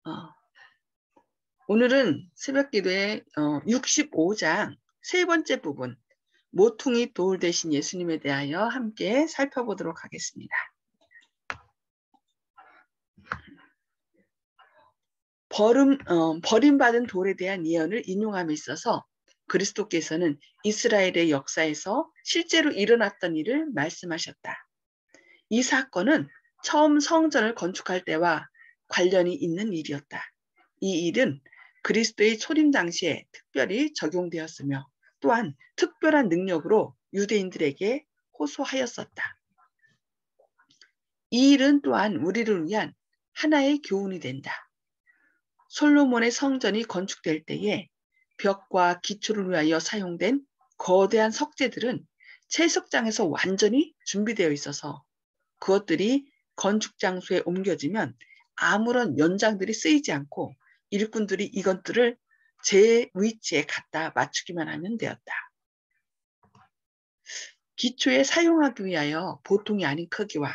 어, 오늘은 새벽기도의 65장 세 번째 부분, 모퉁이 돌 되신 예수님에 대하여 함께 살펴보도록 하겠습니다. 버림받은 돌에 대한 예언을 인용함에 있어서 그리스도께서는 이스라엘의 역사에서 실제로 일어났던 일을 말씀하셨다. 이 사건은 처음 성전을 건축할 때와 관련이 있는 일이었다. 이 일은 그리스도의 초림 당시에 특별히 적용되었으며 또한 특별한 능력으로 유대인들에게 호소하였었다. 이 일은 또한 우리를 위한 하나의 교훈이 된다. 솔로몬의 성전이 건축될 때에 벽과 기초를 위하여 사용된 거대한 석재들은 채석장에서 완전히 준비되어 있어서 그것들이 건축 장소에 옮겨지면 아무런 연장들이 쓰이지 않고 일꾼들이 이것들을 제 위치에 갖다 맞추기만 하면 되었다. 기초에 사용하기 위하여 보통이 아닌 크기와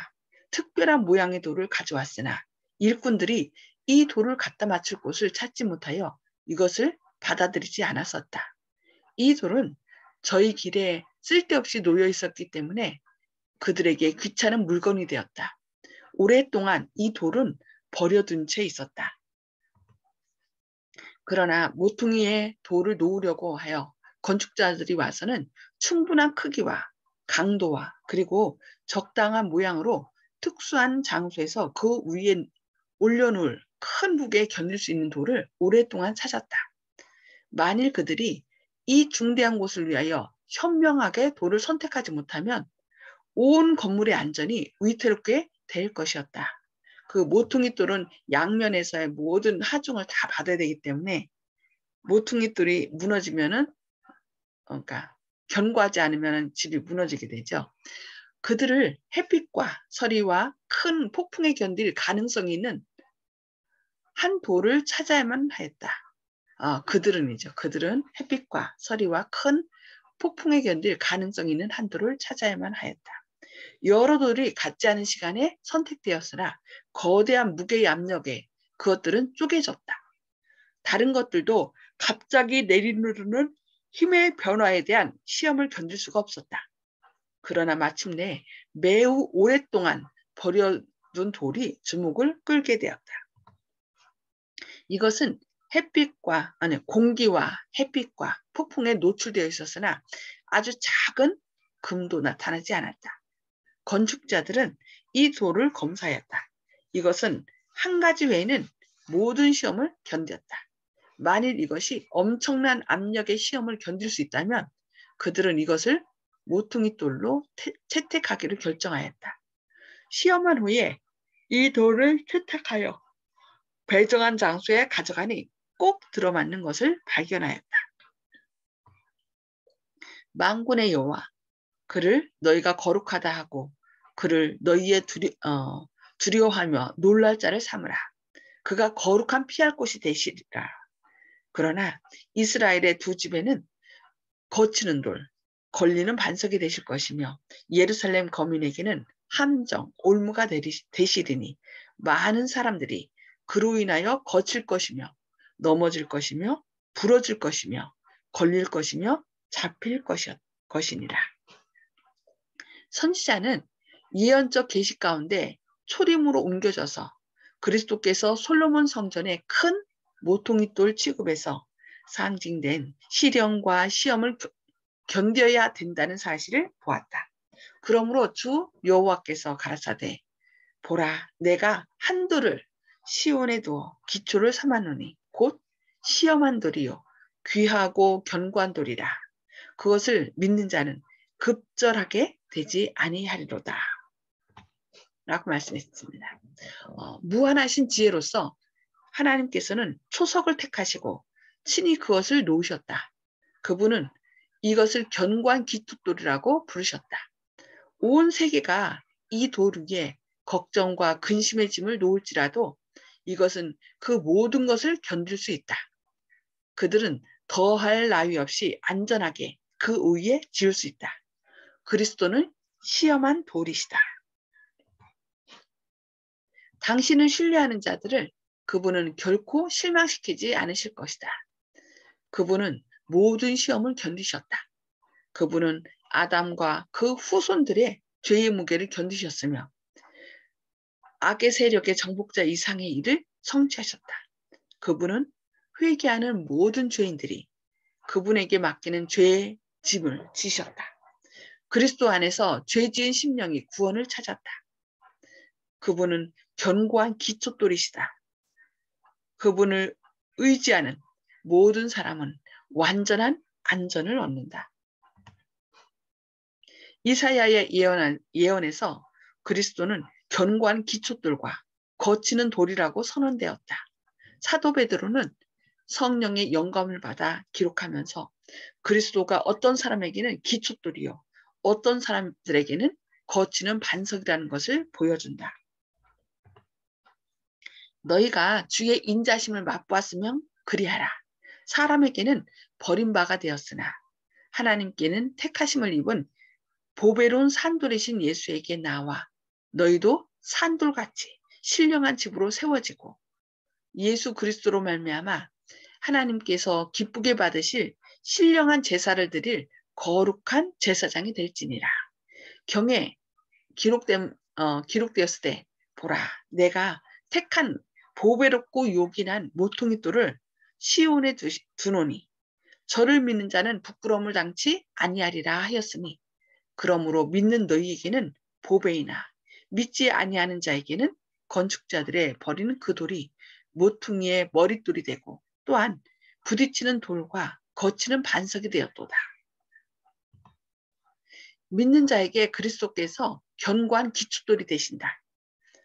특별한 모양의 돌을 가져왔으나 일꾼들이 이 돌을 갖다 맞출 곳을 찾지 못하여 이것을 받아들이지 않았었다. 이 돌은 저희 길에 쓸데없이 놓여 있었기 때문에 그들에게 귀찮은 물건이 되었다. 오랫동안 이 돌은 버려둔 채 있었다. 그러나 모퉁이에 돌을 놓으려고 하여 건축자들이 와서는 충분한 크기와 강도와 그리고 적당한 모양으로 특수한 장소에서 그 위에 올려놓을 큰 무게에 견딜 수 있는 돌을 오랫동안 찾았다. 만일 그들이 이 중대한 곳을 위하여 현명하게 돌을 선택하지 못하면 온 건물의 안전이 위태롭게 될 것이었다. 그 모퉁이 돌은 양면에서의 모든 하중을 다 받아야 되기 때문에 모퉁이 돌이 무너지면은 그러니까 견고하지 않으면 집이 무너지게 되죠. 그들을 햇빛과 서리와 큰 폭풍에 견딜 가능성이 있는 한 돌을 찾아야만 하였다. 그들은이죠. 그들은 햇빛과 서리와 큰 폭풍에 견딜 가능성이 있는 한 돌을 찾아야만 하였다. 여러 돌이 같지 않은 시간에 선택되었으나 거대한 무게의 압력에 그것들은 쪼개졌다. 다른 것들도 갑자기 내리누르는 힘의 변화에 대한 시험을 견딜 수가 없었다. 그러나 마침내 매우 오랫동안 버려둔 돌이 주목을 끌게 되었다. 이것은 공기와 햇빛과 폭풍에 노출되어 있었으나 아주 작은 금도 나타나지 않았다. 건축자들은 이 돌을 검사했다. 이것은 한 가지 외에는 모든 시험을 견뎠다. 만일 이것이 엄청난 압력의 시험을 견딜 수 있다면 그들은 이것을 모퉁이 돌로 채택하기로 결정하였다. 시험한 후에 이 돌을 채택하여 배정한 장소에 가져가니 꼭 들어맞는 것을 발견하였다. 만군의 여호와 그를 너희가 거룩하다 하고 그를 너희의 두려워하며 놀랄 자를 삼으라. 그가 거룩한 피할 곳이 되시리라. 그러나 이스라엘의 두 집에는 거치는 돌, 걸리는 반석이 되실 것이며 예루살렘 거민에게는 함정, 올무가 되시리니 많은 사람들이 그로 인하여 거칠 것이며 넘어질 것이며 부러질 것이며 걸릴 것이며 잡힐 것이니라. 선지자는 예언적 계시 가운데 초림으로 옮겨져서 그리스도께서 솔로몬 성전의 큰 모퉁이돌 취급에서 상징된 시련과 시험을 견뎌야 된다는 사실을 보았다. 그러므로 주 여호와께서 가라사대 보라 내가 한 돌을 시온에 두어 기초를 삼았노니 곧 시험한 돌이요 귀하고 견고한 돌이라. 그것을 믿는 자는 급절하게 되지 아니하리로다. 라고 말씀했습니다. 무한하신 지혜로서 하나님께서는 초석을 택하시고 친히 그것을 놓으셨다. 그분은 이것을 견고한 기툭돌이라고 부르셨다. 온 세계가 이 돌 위에 걱정과 근심의 짐을 놓을지라도 이것은 그 모든 것을 견딜 수 있다. 그들은 더할 나위 없이 안전하게 그 위에 지을 수 있다. 그리스도는 시험한 돌이시다. 당신을 신뢰하는 자들을 그분은 결코 실망시키지 않으실 것이다. 그분은 모든 시험을 견디셨다. 그분은 아담과 그 후손들의 죄의 무게를 견디셨으며 악의 세력의 정복자 이상의 일을 성취하셨다. 그분은 회개하는 모든 죄인들이 그분에게 맡기는 죄의 짐을 지셨다. 그리스도 안에서 죄 지은 심령이 구원을 찾았다. 그분은 견고한 기초돌이시다. 그분을 의지하는 모든 사람은 완전한 안전을 얻는다. 이사야의 예언에서 그리스도는 견고한 기초돌과 거치는 돌이라고 선언되었다. 사도 베드로는 성령의 영감을 받아 기록하면서 그리스도가 어떤 사람에게는 기초돌이요, 어떤 사람들에게는 거치는 반석이라는 것을 보여준다. 너희가 주의 인자심을 맛보았으면 그리하라. 사람에게는 버림바가 되었으나 하나님께는 택하심을 입은 보배로운 산돌이신 예수에게 나와 너희도 산돌같이 신령한 집으로 세워지고 예수 그리스도로 말미암아 하나님께서 기쁘게 받으실 신령한 제사를 드릴 거룩한 제사장이 될지니라. 경에 기록되었을 때 보라 내가 택한 보배롭고 요긴한 모퉁이 돌을 시온에 두노니 저를 믿는 자는 부끄러움을 당치 아니하리라 하였으니 그러므로 믿는 너희에게는 보배이나 믿지 아니하는 자에게는 건축자들의 버리는 그 돌이 모퉁이의 머릿돌이 되고 또한 부딪히는 돌과 거치는 반석이 되었도다. 믿는 자에게 그리스도께서 견고한 기초돌이 되신다.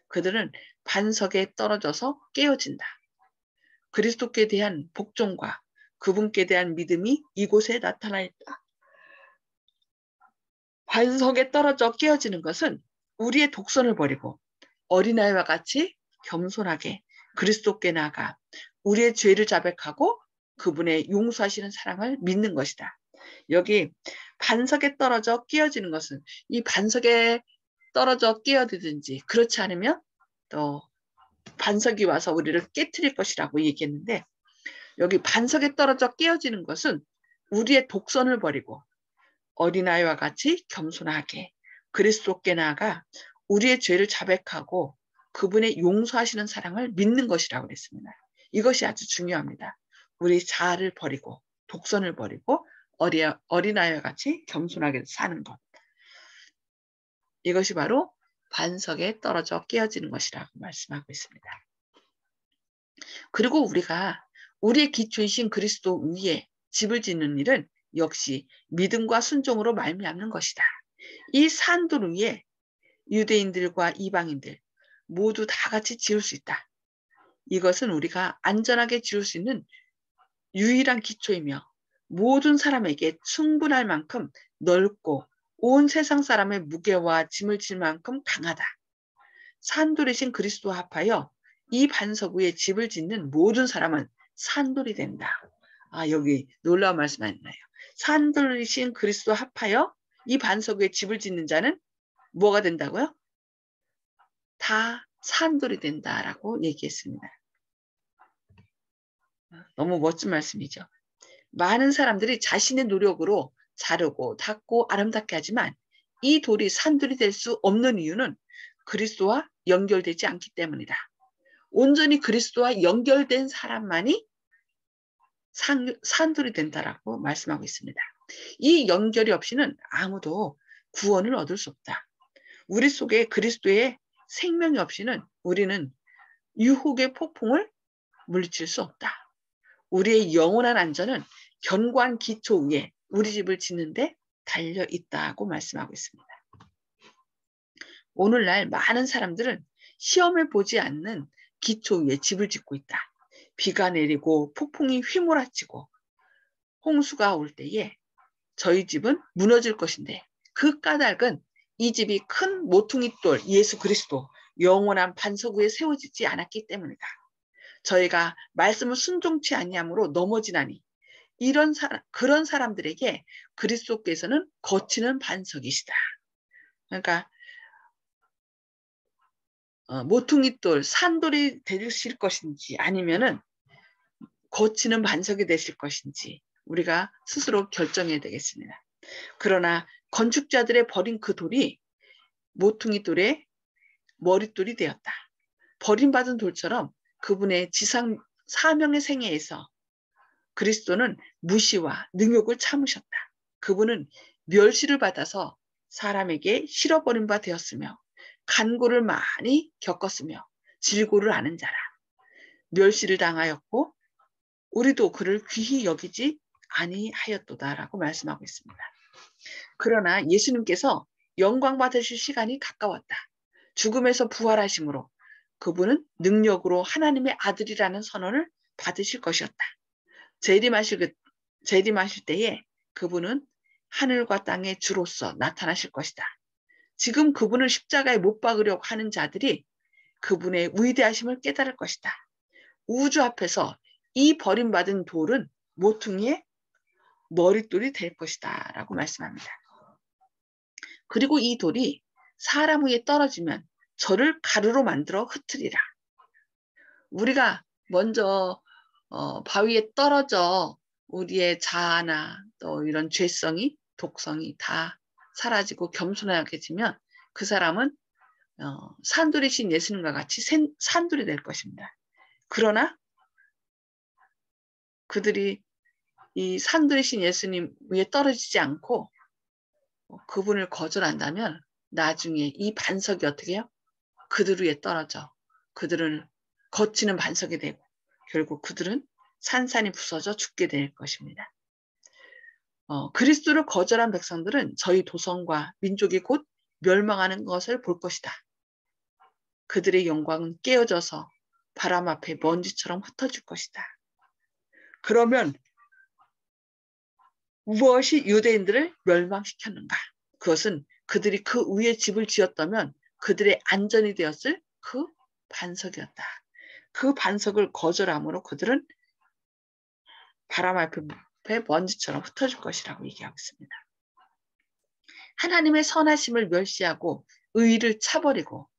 그들은 반석에 떨어져서 깨어진다. 그리스도께 대한 복종과 그분께 대한 믿음이 이곳에 나타나 있다. 반석에 떨어져 깨어지는 것은 우리의 독선을 버리고 어린아이와 같이 겸손하게 그리스도께 나아가 우리의 죄를 자백하고 그분의 용서하시는 사랑을 믿는 것이다. 여기 반석에 떨어져 깨어지는 것은 이 반석에 떨어져 깨어지든지 그렇지 않으면 또 반석이 와서 우리를 깨트릴 것이라고 얘기했는데 여기 반석에 떨어져 깨어지는 것은 우리의 독선을 버리고 어린아이와 같이 겸손하게 그리스도께 나아가 우리의 죄를 자백하고 그분의 용서하시는 사랑을 믿는 것이라고 했습니다. 이것이 아주 중요합니다. 우리 자아를 버리고 독선을 버리고 어린아이와 같이 겸손하게 사는 것. 이것이 바로 반석에 떨어져 깨어지는 것이라고 말씀하고 있습니다. 그리고 우리가 우리의 기초이신 그리스도 위에 집을 짓는 일은 역시 믿음과 순종으로 말미암는 것이다. 이 산돌 위에 유대인들과 이방인들 모두 다 같이 지을 수 있다. 이것은 우리가 안전하게 지을 수 있는 유일한 기초이며 모든 사람에게 충분할 만큼 넓고 온 세상 사람의 무게와 짐을 질 만큼 강하다. 산돌이신 그리스도와 합하여 이 반석 위에 집을 짓는 모든 사람은 산돌이 된다. 여기 놀라운 말씀 아니나요? 산돌이신 그리스도와 합하여 이 반석 위에 집을 짓는 자는 뭐가 된다고요? 다 산돌이 된다라고 얘기했습니다. 너무 멋진 말씀이죠. 많은 사람들이 자신의 노력으로 자르고 닦고 아름답게 하지만 이 돌이 산돌이 될 수 없는 이유는 그리스도와 연결되지 않기 때문이다. 온전히 그리스도와 연결된 사람만이 산돌이 된다라고 말씀하고 있습니다. 이 연결이 없이는 아무도 구원을 얻을 수 없다. 우리 속에 그리스도의 생명이 없이는 우리는 유혹의 폭풍을 물리칠 수 없다. 우리의 영원한 안전은 견고한 기초 위에 우리 집을 짓는데 달려 있다고 말씀하고 있습니다. 오늘날 많은 사람들은 시험을 보지 않는 기초 위에 집을 짓고 있다. 비가 내리고 폭풍이 휘몰아치고 홍수가 올 때에 저희 집은 무너질 것인데 그 까닭은 이 집이 큰 모퉁이돌 예수 그리스도 영원한 반석 위에 세워지지 않았기 때문이다. 저희가 말씀을 순종치 아니함으로 넘어지나니 그런 사람들에게 그리스도께서는 거치는 반석이시다. 그러니까 모퉁이돌, 산돌이 되실 것인지 아니면은 거치는 반석이 되실 것인지 우리가 스스로 결정해야 되겠습니다. 그러나 건축자들의 버린 그 돌이 모퉁이돌의 머릿돌이 되었다. 버림받은 돌처럼 그분의 지상 사명의 생애에서 그리스도는 무시와 능욕을 참으셨다. 그분은 멸시를 받아서 사람에게 실어버린 바 되었으며 간고를 많이 겪었으며 질고를 아는 자라. 멸시를 당하였고 우리도 그를 귀히 여기지 아니하였도다라고 말씀하고 있습니다. 그러나 예수님께서 영광 받으실 시간이 가까웠다. 죽음에서 부활하심으로 그분은 능력으로 하나님의 아들이라는 선언을 받으실 것이었다. 재림하실 때에 그분은 하늘과 땅의 주로서 나타나실 것이다. 지금 그분을 십자가에 못 박으려고 하는 자들이 그분의 위대하심을 깨달을 것이다. 우주 앞에서 이 버림받은 돌은 모퉁이의 머릿돌이 될 것이다 라고 말씀합니다. 그리고 이 돌이 사람 위에 떨어지면 저를 가루로 만들어 흩으리라. 우리가 먼저 바위에 떨어져 우리의 자아나 또 이런 죄성이 독성이 다 사라지고 겸손하게지면 그 사람은 산돌이신 예수님과 같이 산돌이 될 것입니다. 그러나 그들이 이 산돌이신 예수님 위에 떨어지지 않고 그분을 거절한다면 나중에 이 반석이 어떻게 해요? 그들 위에 떨어져 그들은 거치는 반석이 되고 결국 그들은 산산이 부서져 죽게 될 것입니다. 그리스도를 거절한 백성들은 저희 도성과 민족이 곧 멸망하는 것을 볼 것이다. 그들의 영광은 깨어져서 바람 앞에 먼지처럼 흩어질 것이다. 그러면 무엇이 유대인들을 멸망시켰는가? 그것은 그들이 그 위에 집을 지었다면 그들의 안전이 되었을 그 반석이었다. 그 반석을 거절함으로 그들은 바람 앞에 먼지처럼 흩어질 것이라고 얘기하고 있습니다. 하나님의 선하심을 멸시하고 의의를 차버리고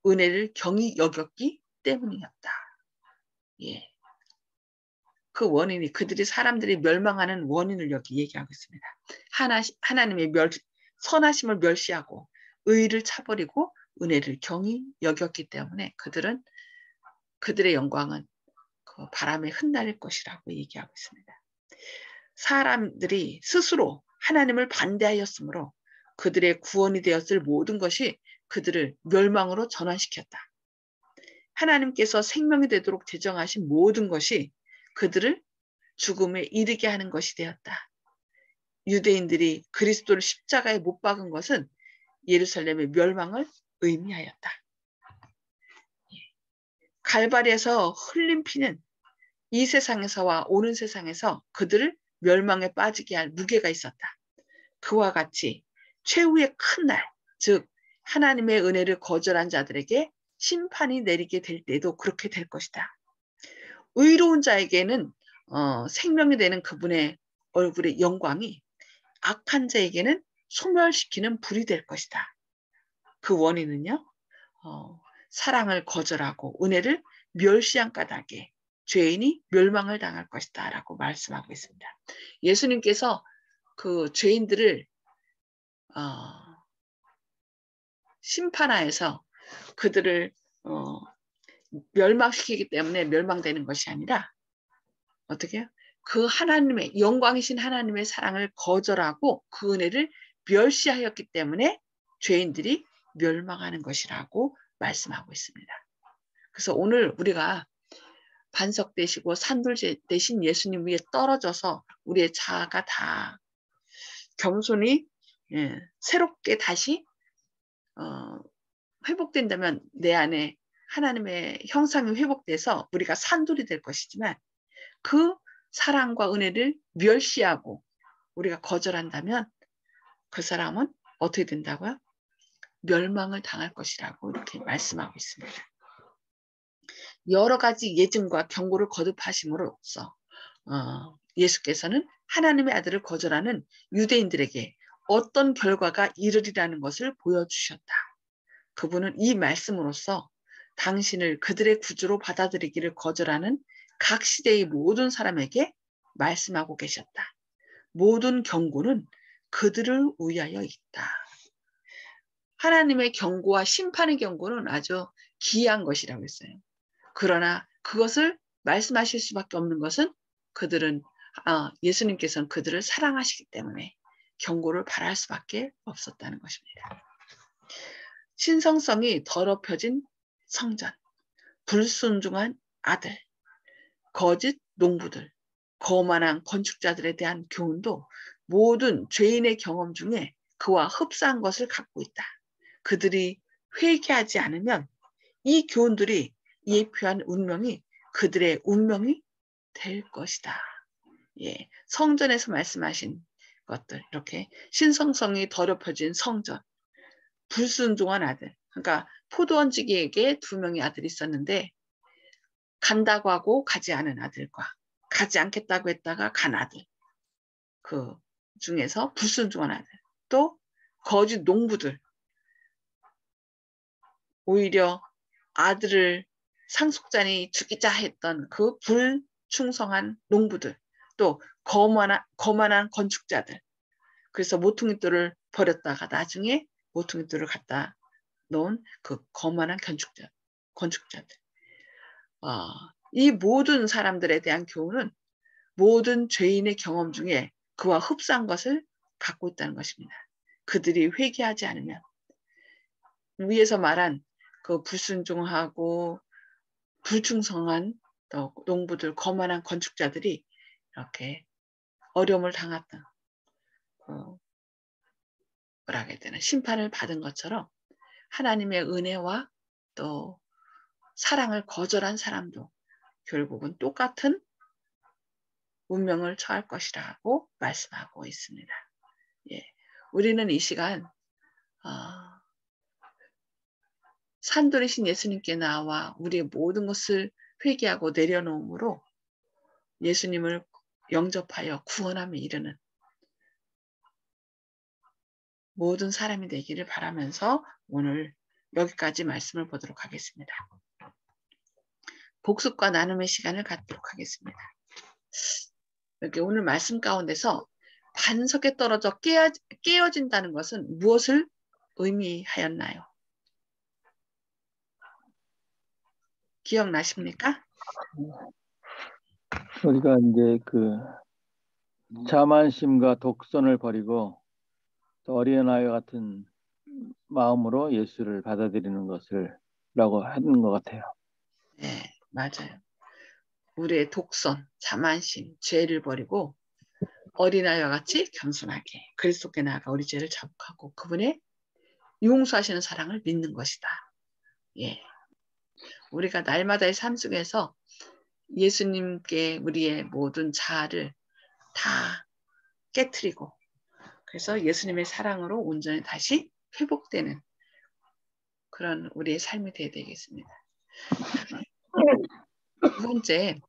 은혜를 경히 여겼기 때문이었다. 예. 그 원인이 그들이 사람들이 멸망하는 원인을 여기 얘기하고 있습니다. 하나님의 선하심을 멸시하고 의의를 차버리고 은혜를 경히 여겼기 때문에 그들의 영광은 그 바람에 흩날릴 것이라고 얘기하고 있습니다. 사람들이 스스로 하나님을 반대하였으므로 그들의 구원이 되었을 모든 것이 그들을 멸망으로 전환시켰다. 하나님께서 생명이 되도록 제정하신 모든 것이 그들을 죽음에 이르게 하는 것이 되었다. 유대인들이 그리스도를 십자가에 못 박은 것은 예루살렘의 멸망을 의미하였다. 갈바리에서 흘린 피는 이 세상에서와 오는 세상에서 그들을 멸망에 빠지게 할 무게가 있었다. 그와 같이 최후의 큰 날, 즉 하나님의 은혜를 거절한 자들에게 심판이 내리게 될 때도 그렇게 될 것이다. 의로운 자에게는 생명이 되는 그분의 얼굴의 영광이 악한 자에게는 소멸시키는 불이 될 것이다. 그 원인은요. 사랑을 거절하고 은혜를 멸시한 까닭에 죄인이 멸망을 당할 것이다 라고 말씀하고 있습니다. 예수님께서 그 죄인들을 심판하여서 그들을 멸망시키기 때문에 멸망되는 것이 아니라 어떻게 해요? 그 하나님의 영광이신 하나님의 사랑을 거절하고 그 은혜를 멸시하였기 때문에 죄인들이 멸망하는 것이라고 말씀하고 있습니다. 그래서 오늘 우리가 반석 되시고 산돌 되신 예수님 위에 떨어져서 우리의 자아가 다 겸손히 새롭게 다시 회복된다면 내 안에 하나님의 형상이 회복돼서 우리가 산돌이 될 것이지만 그 사랑과 은혜를 멸시하고 우리가 거절한다면 그 사람은 어떻게 된다고요? 멸망을 당할 것이라고 이렇게 말씀하고 있습니다. 여러 가지 예증과 경고를 거듭하심으로써 예수께서는 하나님의 아들을 거절하는 유대인들에게 어떤 결과가 이르리라는 것을 보여주셨다. 그분은 이 말씀으로써 당신을 그들의 구주로 받아들이기를 거절하는 각 시대의 모든 사람에게 말씀하고 계셨다. 모든 경고는 그들을 위하여 있다. 하나님의 경고와 심판의 경고는 아주 기이한 것이라고 했어요. 그러나 그것을 말씀하실 수밖에 없는 것은 그들은 예수님께서는 그들을 사랑하시기 때문에 경고를 바랄 수밖에 없었다는 것입니다. 신성성이 더럽혀진 성전, 불순종한 아들, 거짓 농부들, 거만한 건축자들에 대한 교훈도 모든 죄인의 경험 중에 그와 흡사한 것을 갖고 있다. 그들이 회개하지 않으면 이 교훈들이 예표한 운명이 그들의 운명이 될 것이다. 예, 성전에서 말씀하신 것들, 이렇게 신성성이 더럽혀진 성전, 불순종한 아들. 그러니까 포도원지기에게 2명의 아들이 있었는데 간다고 하고 가지 않은 아들과 가지 않겠다고 했다가 간 아들. 그 중에서 불순종한 아들. 또 거짓 농부들. 오히려 아들을 상속자니 죽이자 했던 그 불충성한 농부들. 또 거만한 건축자들. 그래서 모퉁이돌을 버렸다가 나중에 모퉁이돌을 갖다 놓은 그 거만한 건축자들. 이 모든 사람들에 대한 교훈은 모든 죄인의 경험 중에 그와 흡사한 것을 갖고 있다는 것입니다. 그들이 회개하지 않으면 위에서 말한 그 불순종하고 불충성한 또 농부들, 거만한 건축자들이 이렇게 어려움을 당했던 뭐라 해야 되나 심판을 받은 것처럼 하나님의 은혜와 또 사랑을 거절한 사람도 결국은 똑같은 운명을 처할 것이라고 말씀하고 있습니다. 예, 우리는 이 시간 산돌이신 예수님께 나와 우리의 모든 것을 회개하고 내려놓음으로 예수님을 영접하여 구원함에 이르는 모든 사람이 되기를 바라면서 오늘 여기까지 말씀을 보도록 하겠습니다. 복습과 나눔의 시간을 갖도록 하겠습니다. 이렇게 오늘 말씀 가운데서 반석에 떨어져 깨어진다는 것은 무엇을 의미하였나요? 기억나십니까? 우리가 이제 그 자만심과 독선을 버리고 또 어린아이와 같은 마음으로 예수를 받아들이는 것을라고 하는 것 같아요. 네, 맞아요. 우리의 독선, 자만심, 죄를 버리고 어린아이와 같이 겸손하게 그리스도께 나아가 우리 죄를 자복하고 그분의 용서하시는 사랑을 믿는 것이다. 예, 우리가 날마다의 삶 속에서 예수님께 우리의 모든 자아를 다 깨트리고 그래서 예수님의 사랑으로 온전히 다시 회복되는 그런 우리의 삶이 되어야 되겠습니다. 두 번째,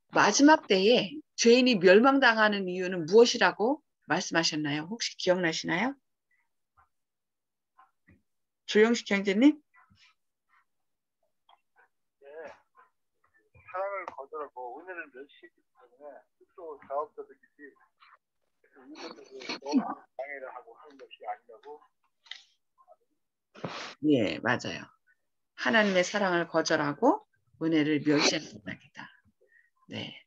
마지막 때에 죄인이 멸망당하는 이유는 무엇이라고 말씀하셨나요? 혹시 기억나시나요? 조영식 형제님? 네, 사랑을 거절하고 은혜를 멸시했기 때문에 또 자업자득이지 이것들을 너무 방해를 하고 하는 것이 아니라고. 예, 맞아요. 하나님의 사랑을 거절하고 은혜를 멸시한다. 네.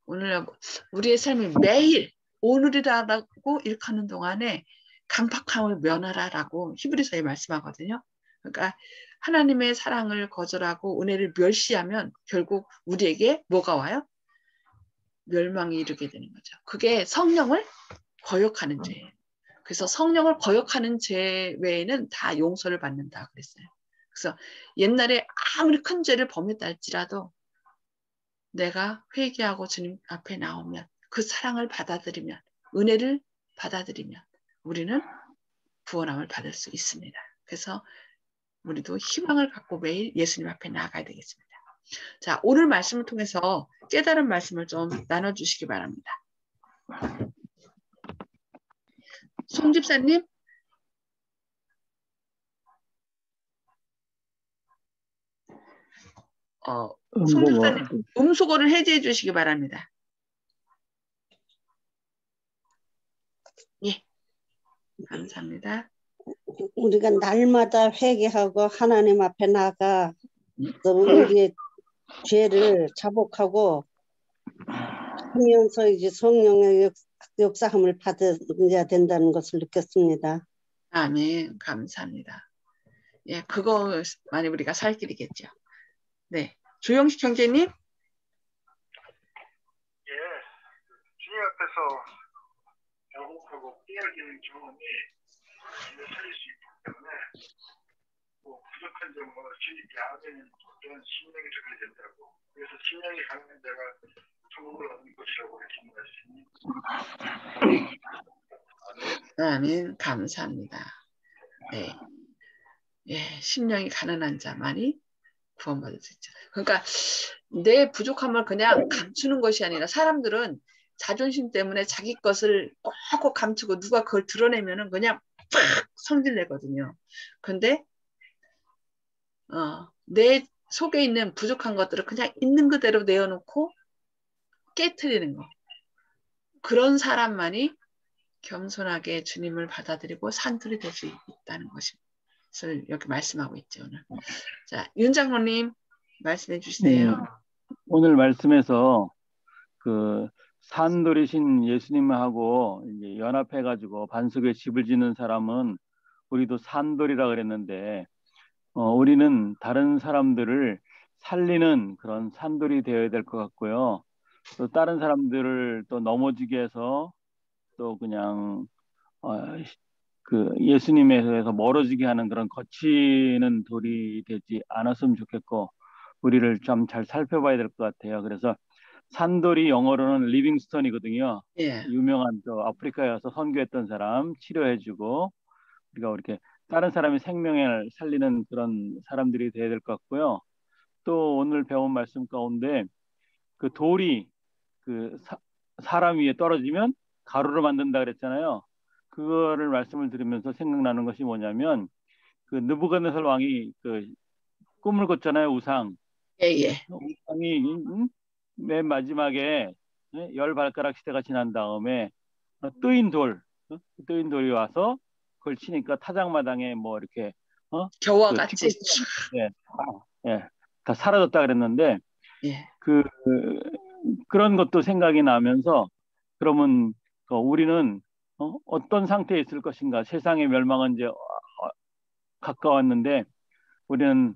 오늘 우리의 삶이 매일 오늘이라고 일컫는 동안에 강팍함을 면하라라고 히브리서에 말씀하거든요. 그러니까 하나님의 사랑을 거절하고 은혜를 멸시하면 결국 우리에게 뭐가 와요? 멸망이 이르게 되는 거죠. 그게 성령을 거역하는 죄예요. 그래서 성령을 거역하는 죄 외에는 다 용서를 받는다 그랬어요. 그래서 옛날에 아무리 큰 죄를 범했다 할지라도 내가 회개하고 주님 앞에 나오면 그 사랑을 받아들이면 은혜를 받아들이면 우리는 구원함을 받을 수 있습니다. 그래서 우리도 희망을 갖고 매일 예수님 앞에 나아가야 되겠습니다. 자, 오늘 말씀을 통해서 깨달은 말씀을 좀 나눠주시기 바랍니다. 송 집사님? 송 음소거. 집사님 음소거를 해제해 주시기 바랍니다. 예, 감사합니다. 우리가 날마다 회개하고 하나님 앞에 나가 우리의 죄를 자복하고 하면서 이제 성령의 역사함을 받아야 된다는 것을 느꼈습니다. 아멘, 감사합니다. 예, 그거만이 우리가 살 길이겠죠. 네, 조영식 형제님. 예, 주님 앞에서 자복하고 깨어지는 경험이 우리를 살릴 수 있기 때문에 뭐 부족한 점을 주님께 아멘 이런 심령이 들게 된다고. 그래서 심령이 강한 자가 천국을 얻는 것이라고 말씀하셨습니다. 아멘, 감사합니다. 네, 예, 심령이 가난한 자만이 구원받을 수 있죠. 그러니까 내 부족함을 그냥 감추는 것이 아니라 사람들은 자존심 때문에 자기 것을 꼭 감추고 누가 그걸 드러내면은 그냥 팍 성질내거든요. 근데 내 속에 있는 부족한 것들을 그냥 있는 그대로 내어놓고 깨트리는 거. 그런 사람만이 겸손하게 주님을 받아들이고 산들이 될 수 있다는 것을 여기 말씀하고 있죠. 오늘. 자, 윤 장로님 말씀해 주세요. 오늘 말씀에서 그 산돌이신 예수님하고 이제 연합해가지고 반석에 집을 짓는 사람은 우리도 산돌이라 그랬는데 우리는 다른 사람들을 살리는 그런 산돌이 되어야 될 것 같고요. 또 다른 사람들을 또 넘어지게 해서 또 그냥 그 예수님에서 멀어지게 하는 그런 거치는 돌이 되지 않았으면 좋겠고 우리를 좀 잘 살펴봐야 될 것 같아요. 그래서 산돌이 영어로는 리빙스턴이거든요. 예. 유명한 아프리카에 와서 선교했던 사람 치료해주고 우리가 이렇게 다른 사람의 생명을 살리는 그런 사람들이 되어야 될 것 같고요. 또 오늘 배운 말씀 가운데 그 돌이 그 사람 위에 떨어지면 가루를 만든다 그랬잖아요. 그거를 말씀을 들으면서 생각나는 것이 뭐냐면 그 느부갓네살 왕이 그 꿈을 꿨잖아요. 우상. 예. 우상이 맨 마지막에 10발가락 시대가 지난 다음에 뜨인 돌이 와서 그걸 치니까 타작마당에 뭐 이렇게 겨와 그 같이 다 사라졌다 그랬는데 예. 그런 것도 생각이 나면서 그러면 우리는 어떤 상태에 있을 것인가. 세상의 멸망은 이제 가까웠는데 우리는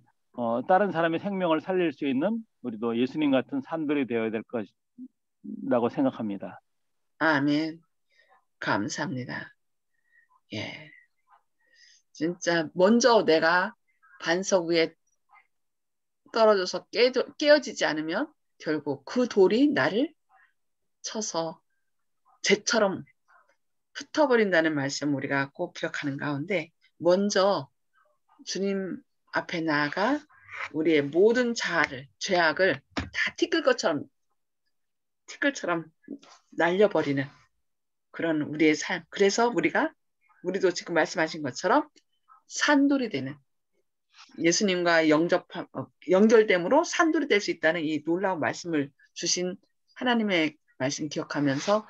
다른 사람의 생명을 살릴 수 있는 우리도 예수님 같은 산들이 되어야 될 것이라고 생각합니다. 아멘. 감사합니다. 예. 진짜 먼저 내가 반석 위에 떨어져서 깨어지지 않으면 결국 그 돌이 나를 쳐서 재처럼 흩어버린다는 말씀 우리가 꼭 기억하는 가운데 먼저 주님 앞에 나아가 우리의 모든 자아를 죄악을 다 티끌처럼 날려버리는 그런 우리의 삶. 그래서 우리도 지금 말씀하신 것처럼 산돌이 되는 예수님과 연결됨으로 산돌이 될 수 있다는 이 놀라운 말씀을 주신 하나님의 말씀 기억하면서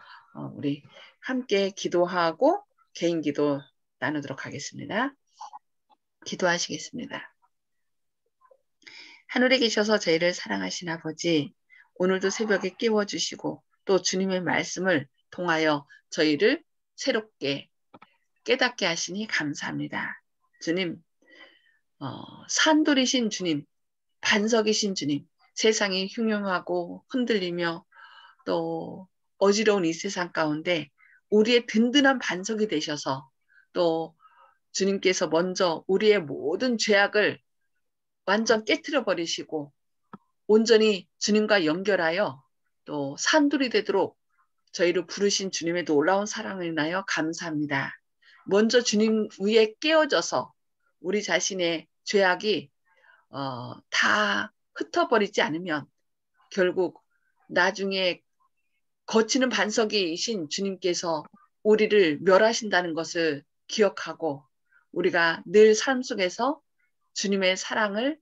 우리 함께 기도하고 개인 기도 나누도록 하겠습니다. 기도하시겠습니다. 하늘에 계셔서 저희를 사랑하신 아버지, 오늘도 새벽에 깨워주시고 또 주님의 말씀을 통하여 저희를 새롭게 깨닫게 하시니 감사합니다. 주님, 산돌이신 주님, 반석이신 주님, 세상이 흉흉하고 흔들리며 또 어지러운 이 세상 가운데 우리의 든든한 반석이 되셔서 또 주님께서 먼저 우리의 모든 죄악을 완전 깨트려 버리시고 온전히 주님과 연결하여 또 산돌이 되도록 저희를 부르신 주님의 놀라운 사랑을 인하여 감사합니다. 먼저 주님 위에 깨어져서 우리 자신의 죄악이 다 흩어버리지 않으면 결국 나중에 거치는 반석이신 주님께서 우리를 멸하신다는 것을 기억하고 우리가 늘 삶 속에서 주님의 사랑을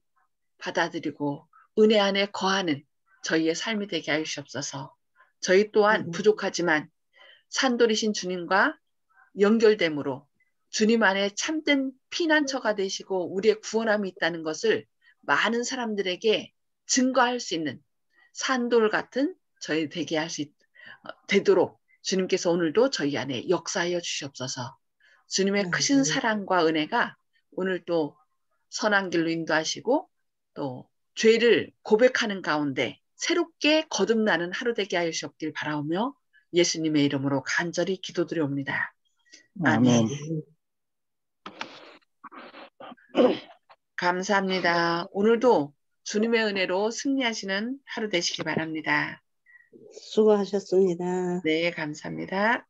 받아들이고 은혜 안에 거하는 저희의 삶이 되게 하시옵소서. 저희 또한 부족하지만 산돌이신 주님과 연결됨으로 주님 안에 참된 피난처가 되시고 우리의 구원함이 있다는 것을 많은 사람들에게 증거할 수 있는 산돌 같은 저희 되게 되도록 주님께서 오늘도 저희 안에 역사하여 주시옵소서. 주님의 크신 사랑과 은혜가 오늘 또 선한 길로 인도하시고 또 죄를 고백하는 가운데 새롭게 거듭나는 하루 되게 하여 주시옵길 바라오며 예수님의 이름으로 간절히 기도드려옵니다. 아멘. 감사합니다. 오늘도 주님의 은혜로 승리하시는 하루 되시기 바랍니다. 수고하셨습니다. 네, 감사합니다.